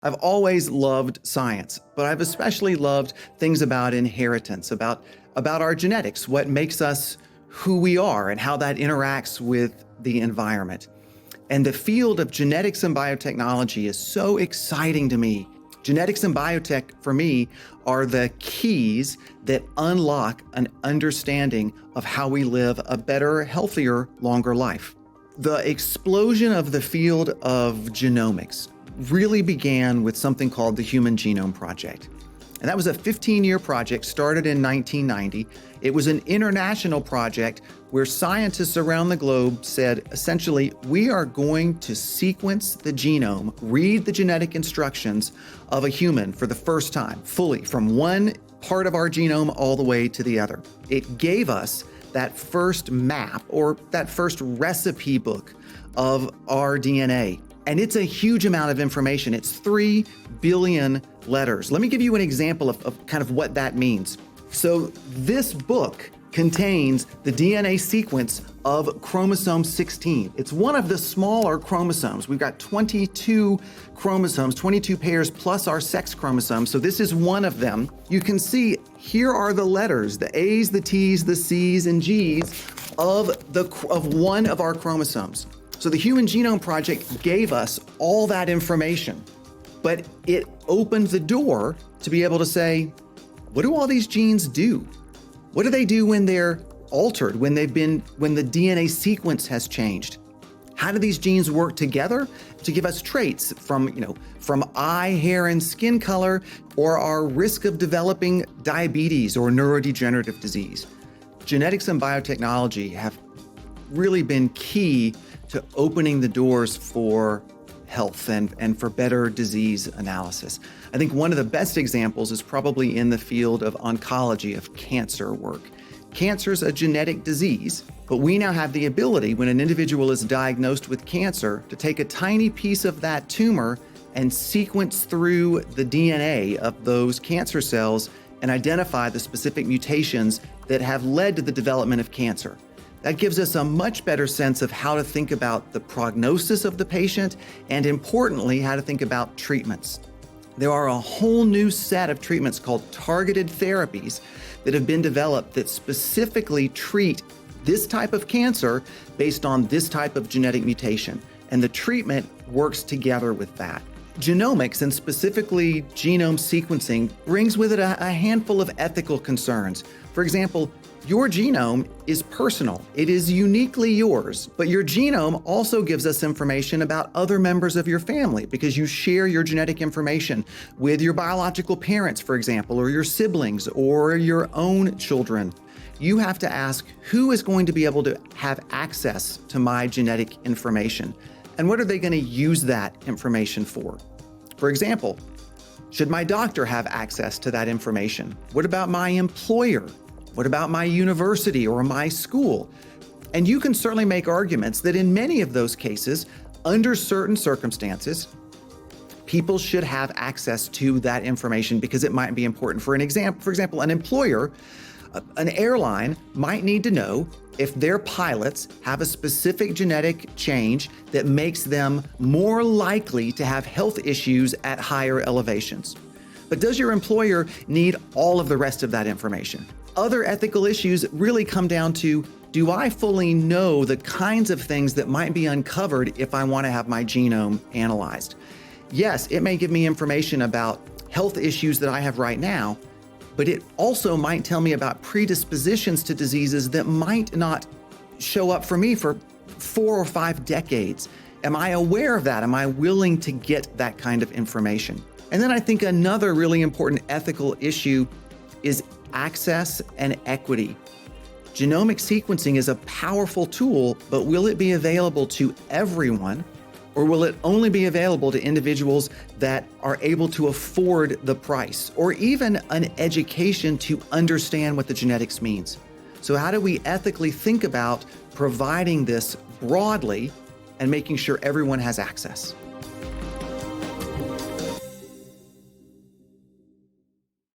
I've always loved science, but I've especially loved things about inheritance, about our genetics, what makes us who we are and how that interacts with the environment. And the field of genetics and biotechnology is so exciting to me. Genetics and biotech, for me, are the keys that unlock an understanding of how we live a better, healthier, longer life. The explosion of the field of genomics really began with something called the Human Genome Project. And that was a 15-year project started in 1990. It was an international project where scientists around the globe said, essentially, we are going to sequence the genome, read the genetic instructions of a human for the first time, fully, from one part of our genome all the way to the other. It gave us that first map or that first recipe book of our DNA. And it's a huge amount of information. It's 3 billion letters. Let me give you an example of kind of what that means. So this book contains the DNA sequence of chromosome 16. It's one of the smaller chromosomes. We've got 22 chromosomes, 22 pairs plus our sex chromosome. So this is one of them. You can see here are the letters, the A's, the T's, the C's, and G's of one of our chromosomes. So the Human Genome Project gave us all that information, but it opened the door to be able to say, what do all these genes do? What do they do when they're altered, when the DNA sequence has changed? How do these genes work together to give us traits from eye, hair, and skin color, or our risk of developing diabetes or neurodegenerative disease? Genetics and biotechnology have really been key to opening the doors for health and for better disease analysis. I think one of the best examples is probably in the field of oncology, of cancer work. Cancer is a genetic disease, but we now have the ability, when an individual is diagnosed with cancer, to take a tiny piece of that tumor and sequence through the DNA of those cancer cells and identify the specific mutations that have led to the development of cancer. That gives us a much better sense of how to think about the prognosis of the patient and, importantly, how to think about treatments. There are a whole new set of treatments called targeted therapies that have been developed that specifically treat this type of cancer based on this type of genetic mutation, and the treatment works together with that. Genomics, and specifically genome sequencing, brings with it a handful of ethical concerns. For example, your genome is personal. It is uniquely yours, but your genome also gives us information about other members of your family because you share your genetic information with your biological parents, for example, or your siblings or your own children. You have to ask, who is going to be able to have access to my genetic information? And what are they going to use that information for? For example, should my doctor have access to that information? What about my employer? What about my university or my school? And you can certainly make arguments that in many of those cases, under certain circumstances, people should have access to that information because it might be important. For example, an employer, an airline might need to know if their pilots have a specific genetic change that makes them more likely to have health issues at higher elevations. But does your employer need all of the rest of that information? Other ethical issues really come down to, do I fully know the kinds of things that might be uncovered if I want to have my genome analyzed? Yes, it may give me information about health issues that I have right now, but it also might tell me about predispositions to diseases that might not show up for me for 4 or 5 decades. Am I aware of that? Am I willing to get that kind of information? And then I think another really important ethical issue is access and equity. Genomic sequencing is a powerful tool, but will it be available to everyone, or will it only be available to individuals that are able to afford the price, or even an education to understand what the genetics means? So how do we ethically think about providing this broadly and making sure everyone has access?